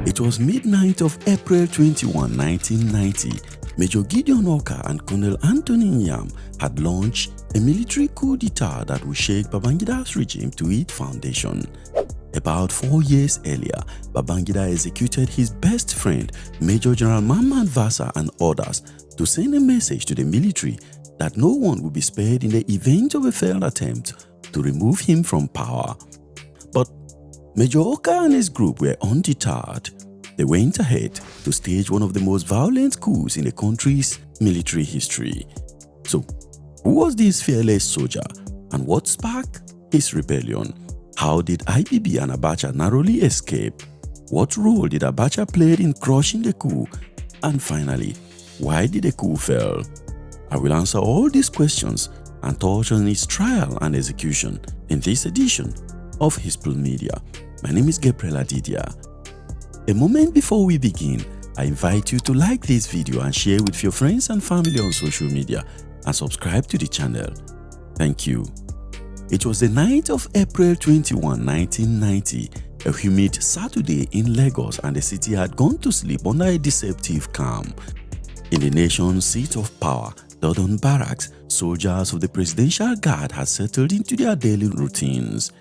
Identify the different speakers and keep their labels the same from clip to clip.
Speaker 1: It was midnight of April 21, 1990. Major Gideon Orkar and Colonel Anthony Nyam had launched a military coup d'etat that would shake Babangida's regime to its foundation. About 4 years earlier, Babangida executed his best friend, Major General Mamman Vasa and others, to send a message to the military that no one would be spared in the event of a failed attempt to remove him from power. But Major Orkar and his group were undeterred. They went ahead to stage one of the most violent coups in the country's military history. So, who was this fearless soldier and what sparked his rebellion? How did IBB and Abacha narrowly escape? What role did Abacha play in crushing the coup? And finally, why did the coup fail? I will answer all these questions and touch on its trial and execution in this edition of Hispul Media. My name is Gabriel Adidia. A moment before we begin, I invite you to like this video and share with your friends and family on social media and subscribe to the channel. Thank you. It was the night of April 21, 1990, a humid Saturday in Lagos, and the city had gone to sleep under a deceptive calm. In the nation's seat of power, Dodon Barracks, soldiers of the Presidential Guard had settled into their daily routines.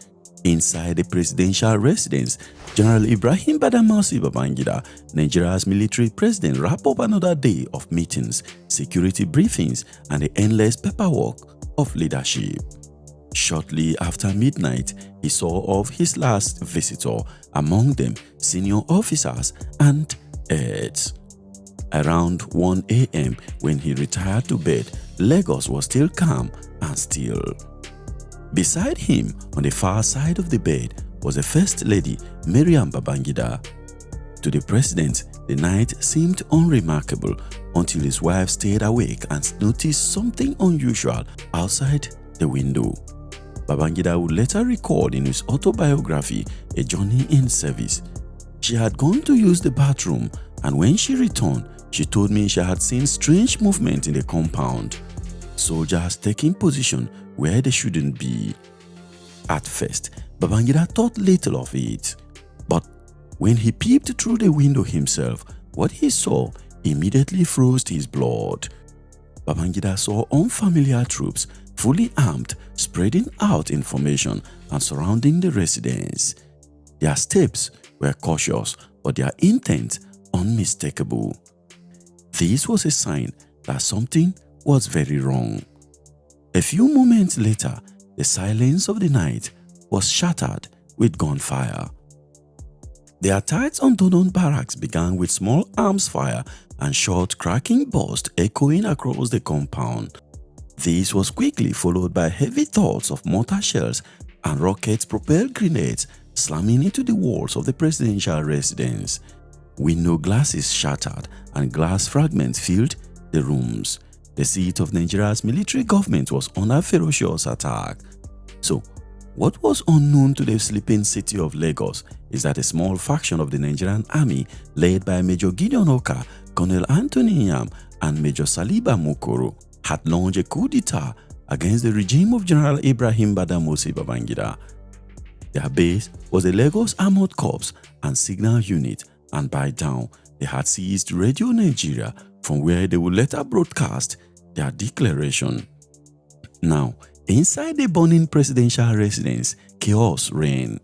Speaker 1: Inside the presidential residence, General Ibrahim Badamasi Babangida, Nigeria's military president, wrapped up another day of meetings, security briefings, and the endless paperwork of leadership. Shortly after midnight, he saw off his last visitor, among them senior officers and aides. Around 1 a.m. when he retired to bed, Lagos was still calm and still. Beside him, on the far side of the bed, was the First Lady, Mariam Babangida. To the president, the night seemed unremarkable until his wife stayed awake and noticed something unusual outside the window. Babangida would later record in his autobiography, A Journey in Service. She had gone to use the bathroom, and when she returned, she told me she had seen strange movement in the compound. Soldiers taking position where they shouldn't be. At first, Babangida thought little of it. But when he peeped through the window himself, what he saw immediately froze his blood. Babangida saw unfamiliar troops, fully armed, spreading out information and surrounding the residence. Their steps were cautious, but their intent unmistakable. This was a sign that something was very wrong. A few moments later, the silence of the night was shattered with gunfire. The attacks on Dodon Barracks began with small arms fire and short cracking bursts echoing across the compound. This was quickly followed by heavy thoughts of mortar shells and rocket-propelled grenades slamming into the walls of the presidential residence. Window glasses shattered and glass fragments filled the rooms. The seat of Nigeria's military government was under ferocious attack. So, what was unknown to the sleeping city of Lagos is that a small faction of the Nigerian army, led by Major Gideon Orkar, Colonel Anthony Nyam, and Major Saliba Mokoro, had launched a coup d'etat against the regime of General Ibrahim Badamasi Babangida. Their base was the Lagos Armored Corps and Signal Unit, and by dawn, they had seized Radio Nigeria, from where they would later broadcast their declaration. Now, inside the burning presidential residence, chaos reigned.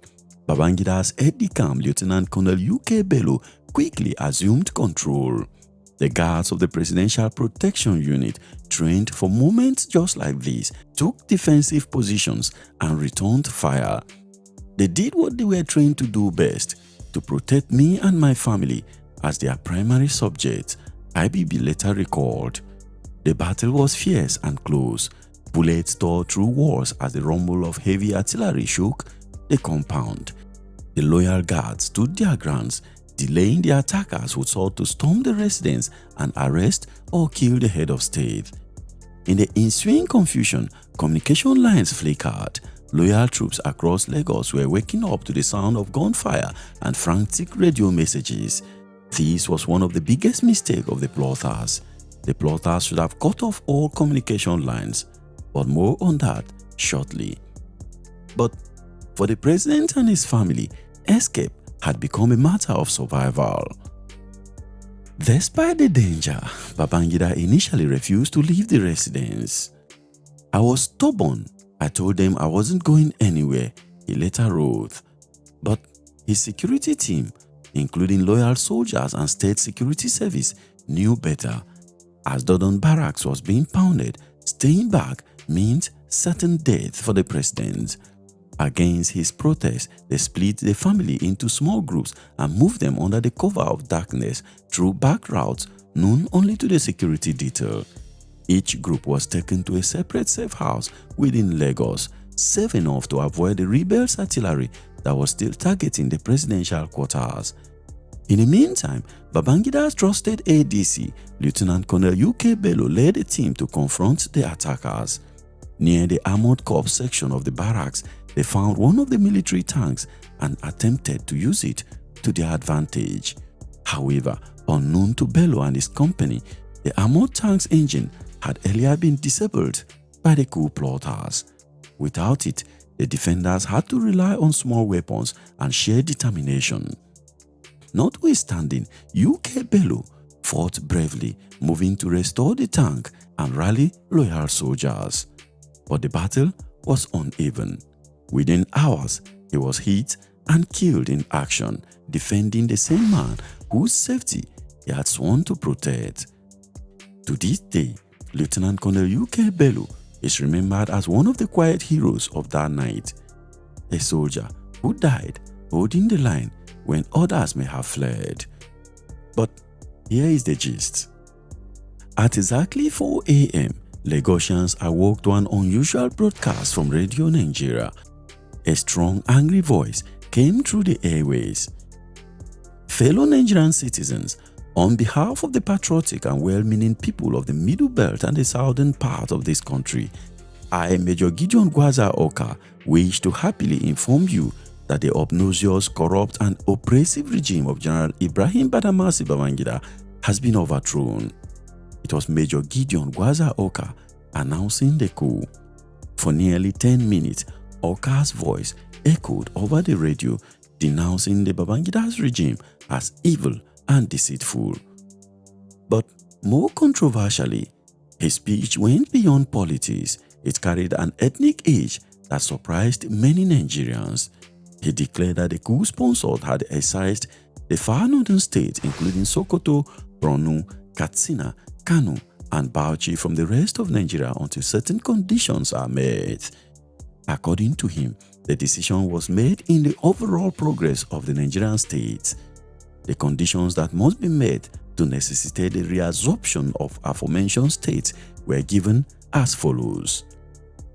Speaker 1: Babangida's aide-de-camp, Lieutenant Colonel UK Bello, quickly assumed control. The guards of the Presidential Protection Unit, trained for moments just like this, took defensive positions and returned fire. They did what they were trained to do best, to protect me and my family as their primary subjects, IBB later recalled. The battle was fierce and close. Bullets tore through walls as the rumble of heavy artillery shook the compound. The loyal guards stood their grounds, delaying the attackers who sought to storm the residence and arrest or kill the head of state. In the ensuing confusion, communication lines flickered. Loyal troops across Lagos were waking up to the sound of gunfire and frantic radio messages. This was one of the biggest mistakes of the plotters. The plotters should have cut off all communication lines, but more on that shortly. But for the president and his family, escape had become a matter of survival. Despite the danger, Babangida initially refused to leave the residence. "I was stubborn. I told them I wasn't going anywhere," he later wrote. But his security team, including loyal soldiers and state security service, knew better. As Dodon Barracks was being pounded, staying back meant certain death for the president. Against his protest, they split the family into small groups and moved them under the cover of darkness through back routes known only to the security detail. Each group was taken to a separate safe house within Lagos, safe enough to avoid the rebels' artillery that was still targeting the presidential quarters. In the meantime, Babangida's trusted ADC, Lieutenant Colonel UK Bello, led a team to confront the attackers. Near the Armored Corps section of the barracks, they found one of the military tanks and attempted to use it to their advantage. However, unknown to Bello and his company, the armored tank's engine had earlier been disabled by the coup plotters. Without it, the defenders had to rely on small weapons and sheer determination. Notwithstanding, UK Bello fought bravely, moving to restore the tank and rally loyal soldiers. But the battle was uneven. Within hours, he was hit and killed in action, defending the same man whose safety he had sworn to protect. To this day, Lieutenant Colonel UK Bello is remembered as one of the quiet heroes of that night, a soldier who died holding the line when others may have fled. But here is the gist. At exactly 4 a.m., Lagosians awoke to an unusual broadcast from Radio Nigeria. A strong, angry voice came through the airways. "Fellow Nigerian citizens, on behalf of the patriotic and well-meaning people of the Middle Belt and the southern part of this country, I, Major Gideon Orkar, wish to happily inform you that the obnoxious, corrupt and oppressive regime of General Ibrahim Badamasi Babangida has been overthrown." It was Major Gideon Orkar announcing the coup. For nearly 10 minutes, Orkar's voice echoed over the radio, denouncing the Babangida's regime as evil and deceitful. But more controversially, his speech went beyond politics. It carried an ethnic edge that surprised many Nigerians. He declared that the coup sponsored had excised the far northern states, including Sokoto, Borno, Katsina, Kano, and Bauchi, from the rest of Nigeria until certain conditions are met. According to him, the decision was made in the overall progress of the Nigerian state. The conditions that must be met to necessitate the reabsorption of aforementioned states were given as follows.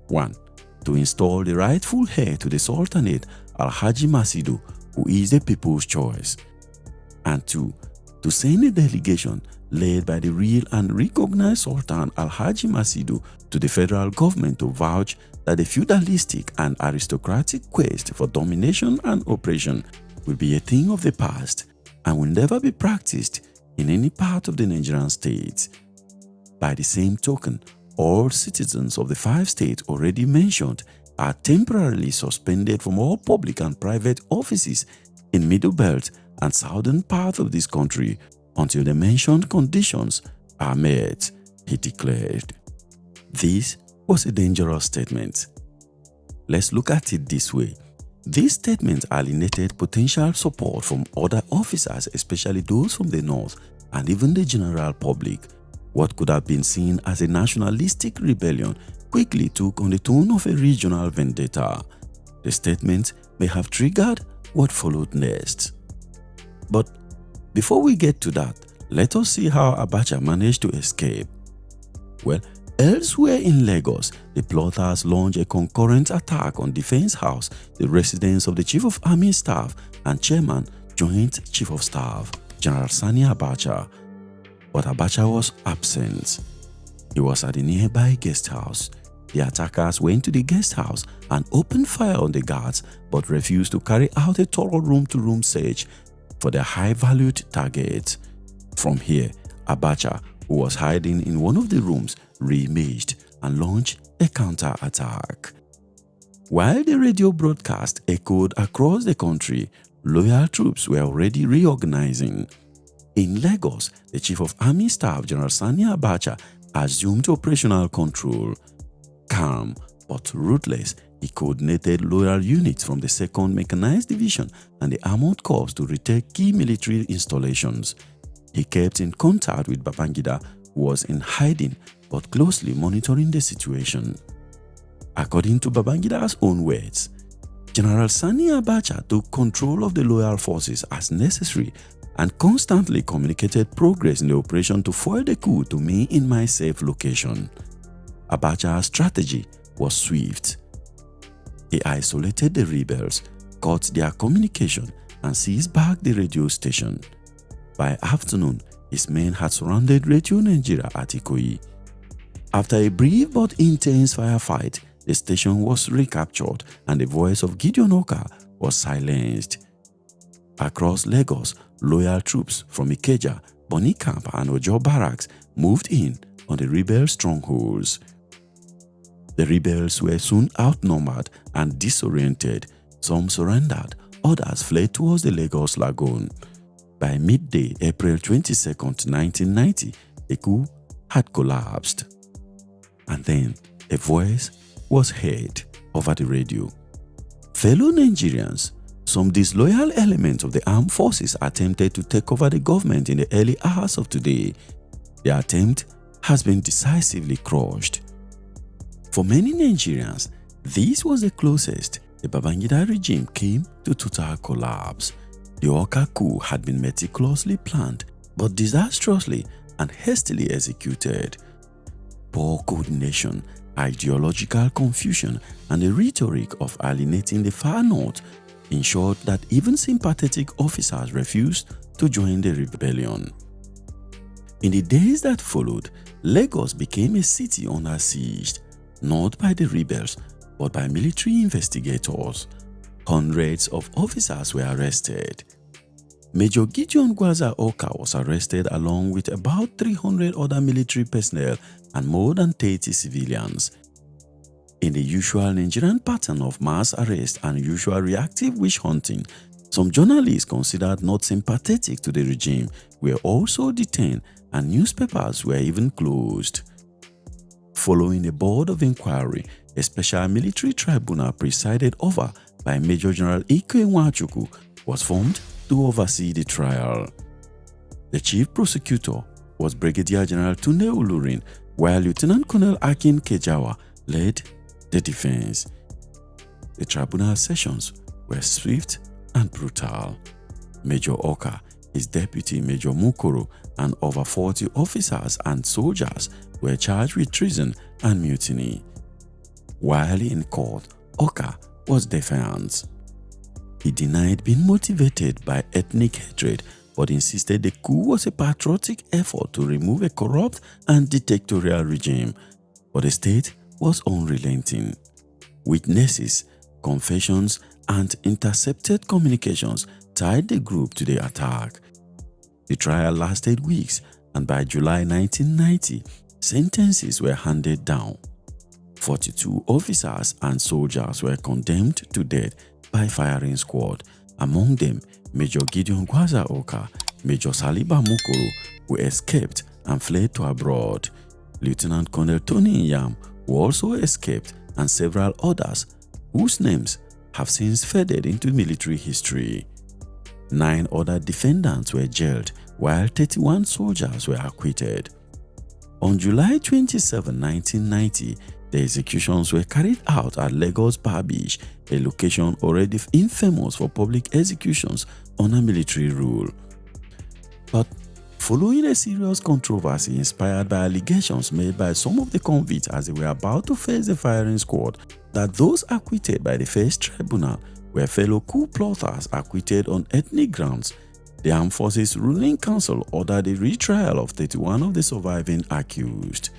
Speaker 1: 1. To install the rightful heir to the Sultanate, Alhaji Masidu, who is the people's choice. And 2. To send a delegation led by the real and recognized Sultan Alhaji Masidu to the federal government to vouch that the feudalistic and aristocratic quest for domination and oppression will be a thing of the past and will never be practiced in any part of the Nigerian state. By the same token, all citizens of the 5 states already mentioned are temporarily suspended from all public and private offices in Middle Belt and southern part of this country until the mentioned conditions are met, he declared. This was a dangerous statement. Let's look at it this way. This statement alienated potential support from other officers, especially those from the north and even the general public. What could have been seen as a nationalistic rebellion quickly took on the tone of a regional vendetta. The statement may have triggered what followed next. But before we get to that, let us see how Abacha managed to escape. Well, elsewhere in Lagos, the plotters launched a concurrent attack on Defense House, the residence of the Chief of Army Staff and Chairman, Joint Chief of Staff, General Sani Abacha. But Abacha was absent. He was at the nearby guest house. The attackers went to the guest house and opened fire on the guards, but refused to carry out a thorough room-to-room search for their high-valued target. From here, Abacha, who was hiding in one of the rooms, re-emerged and launched a counter-attack. While the radio broadcast echoed across the country, loyal troops were already reorganizing. In Lagos, the Chief of Army Staff, General Sani Abacha, assumed operational control. Calm but ruthless, he coordinated loyal units from the 2nd Mechanized Division and the Armored Corps to retake key military installations. He kept in contact with Babangida, who was in hiding but closely monitoring the situation. According to Babangida's own words, General Sani Abacha took control of the loyal forces as necessary and constantly communicated progress in the operation to foil the coup to me in my safe location. Abacha's strategy was swift. He isolated the rebels, cut their communication, and seized back the radio station. By afternoon, his men had surrounded Radio Nigeria at Ikoyi. After a brief but intense firefight, the station was recaptured and the voice of Gideon Orkar was silenced. Across Lagos, loyal troops from Ikeja, Bonny Camp, and Ojo Barracks moved in on the rebel strongholds. The rebels were soon outnumbered and disoriented. Some surrendered, others fled towards the Lagos Lagoon. By midday, April 22, 1990, the coup had collapsed. And then a voice was heard over the radio. Fellow Nigerians, some disloyal elements of the armed forces attempted to take over the government in the early hours of today. The attempt has been decisively crushed. For many Nigerians, this was the closest the Babangida regime came to total collapse. The Orkar coup had been meticulously planned but disastrously and hastily executed. Poor coordination, ideological confusion, and the rhetoric of alienating the far north ensured that even sympathetic officers refused to join the rebellion. In the days that followed, Lagos became a city under siege, not by the rebels but by military investigators. Hundreds of officers were arrested. Major Gideon Orkar was arrested along with about 300 other military personnel and more than 30 civilians. In the usual Nigerian pattern of mass arrest and usual reactive witch hunting, some journalists considered not sympathetic to the regime were also detained and newspapers were even closed. Following a board of inquiry, a special military tribunal presided over by Major General Ike Nwachukwu was formed to oversee the trial. The chief prosecutor was Brigadier General Tunde Ulurin, while Lieutenant Colonel Akin Kejawa led the defense. The tribunal sessions were swift and brutal. Major Orkar, his deputy Major Mukoro, and over 40 officers and soldiers were charged with treason and mutiny. While in court, Orkar was defiant. He denied being motivated by ethnic hatred but insisted the coup was a patriotic effort to remove a corrupt and dictatorial regime. But the state was unrelenting. Witnesses, confessions, and intercepted communications tied the group to the attack. The trial lasted weeks, and by July 1990, sentences were handed down. 42 officers and soldiers were condemned to death by firing squad, among them Major Gideon Orkar, Major Saliba Mukoro, who escaped and fled to abroad, Lieutenant Colonel Tony Nyam, who also escaped, and several others whose names have since faded into military history. 9 other defendants were jailed, while 31 soldiers were acquitted. On July 27, 1990, the executions were carried out at Lagos Bar Beach, a location already infamous for public executions under military rule. But following a serious controversy inspired by allegations made by some of the convicts as they were about to face the firing squad that those acquitted by the first tribunal were fellow coup plotters acquitted on ethnic grounds, the Armed Forces Ruling Council ordered the retrial of 31 of the surviving accused.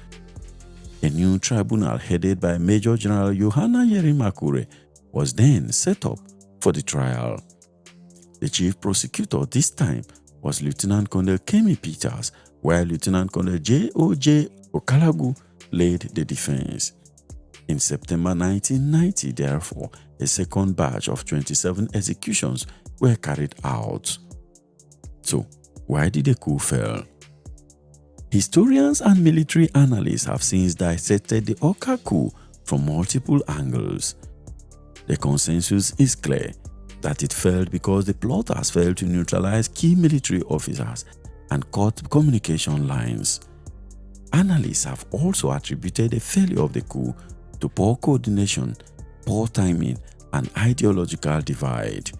Speaker 1: A new tribunal headed by Major General Yohana Yerimakure was then set up for the trial. The chief prosecutor this time was Lieutenant Colonel Kemi Peters, while Lieutenant Colonel J.O.J. Okalagu led the defense. In September 1990, therefore, a second batch of 27 executions were carried out. So, why did the coup fail? Historians and military analysts have since dissected the Orkar coup from multiple angles. The consensus is clear that it failed because the plotters failed to neutralize key military officers and cut communication lines. Analysts have also attributed the failure of the coup to poor coordination, poor timing, and ideological divide.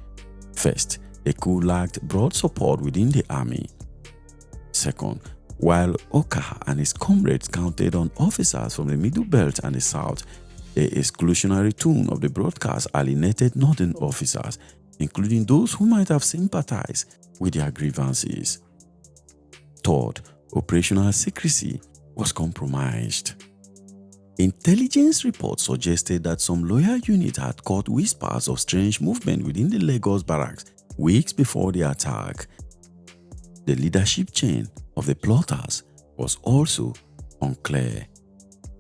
Speaker 1: First, the coup lacked broad support within the army. Second, while Orkar and his comrades counted on officers from the Middle Belt and the South, the exclusionary tone of the broadcast alienated northern officers, including those who might have sympathized with their grievances. Third, operational secrecy was compromised. Intelligence reports suggested that some loyal units had caught whispers of strange movement within the Lagos barracks weeks before the attack. The leadership chain of the plotters was also unclear.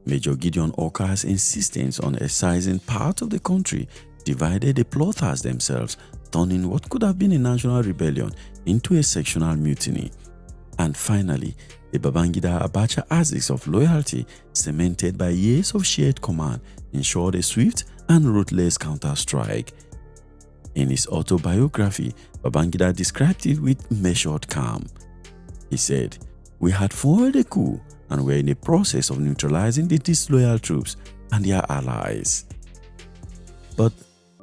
Speaker 1: Major Gideon Orkar's insistence on excising part of the country divided the plotters themselves, turning what could have been a national rebellion into a sectional mutiny. And finally, the Babangida Abacha axis of loyalty, cemented by years of shared command, ensured a swift and ruthless counter-strike. In his autobiography, Babangida described it with measured calm. He said, "We had foiled a coup and were in the process of neutralizing the disloyal troops and their allies." But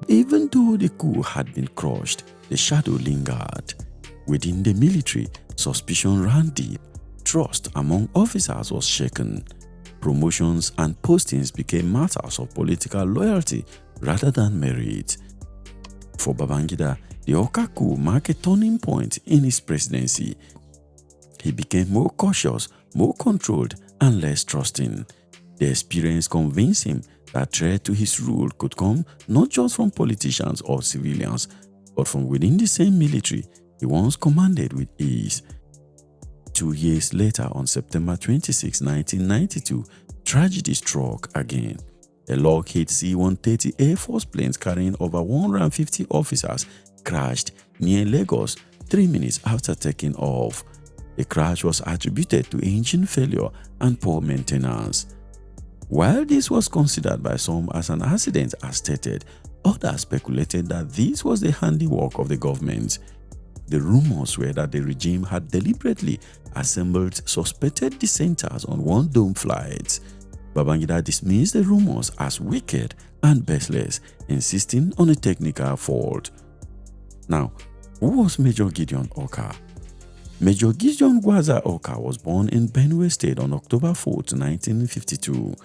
Speaker 1: even though the coup had been crushed, the shadow lingered. Within the military, suspicion ran deep. Trust among officers was shaken. Promotions and postings became matters of political loyalty rather than merit. For Babangida, the Orkar coup marked a turning point in his presidency. He became more cautious, more controlled, and less trusting. The experience convinced him that threat to his rule could come not just from politicians or civilians, but from within the same military he once commanded with ease. 2 years later, on September 26, 1992, tragedy struck again. A Lockheed C-130 Air Force planes carrying over 150 officers crashed near Lagos 3 minutes after taking off. The crash was attributed to engine failure and poor maintenance. While this was considered by some as an accident as stated, others speculated that this was the handiwork of the government. The rumors were that the regime had deliberately assembled suspected dissenters on one-dome flights. Babangida dismissed the rumors as wicked and baseless, insisting on a technical fault. Now, who was Major Gideon Orkar? Major Gideon Gwaza Orkar was born in Benue State on October 4, 1952.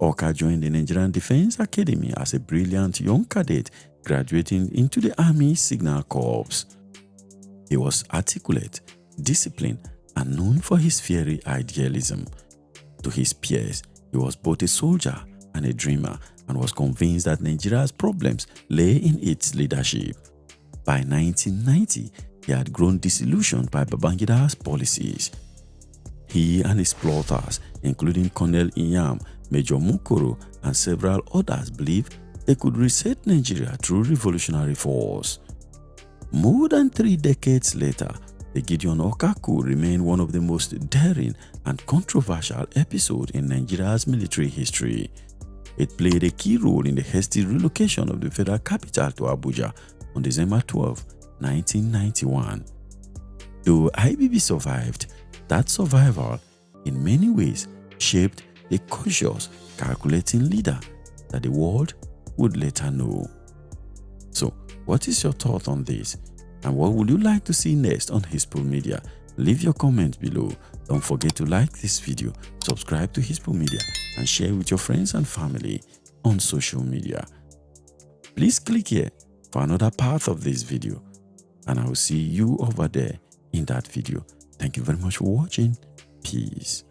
Speaker 1: Orkar joined the Nigerian Defense Academy as a brilliant young cadet, graduating into the Army Signal Corps. He was articulate, disciplined, and known for his fiery idealism. To his peers, he was both a soldier and a dreamer, and was convinced that Nigeria's problems lay in its leadership. By 1990, he had grown disillusioned by Babangida's policies. He and his plotters, including Colonel Iyam, Major Mukoro, and several others, believed they could reset Nigeria through revolutionary force. More than 3 decades later, the Gideon Orkar coup remained one of the most daring and controversial episodes in Nigeria's military history. It played a key role in the hasty relocation of the federal capital to Abuja on December 12, 1991. Though IBB survived, that survival in many ways shaped a cautious, calculating leader that the world would later know. So, what is your thought on this? And what would you like to see next on Hispo Media? Leave your comment below. Don't forget to like this video, subscribe to Hispo Media, and share with your friends and family on social media. Please click here for another part of this video, and I will see you over there in that video. Thank you very much for watching. Peace.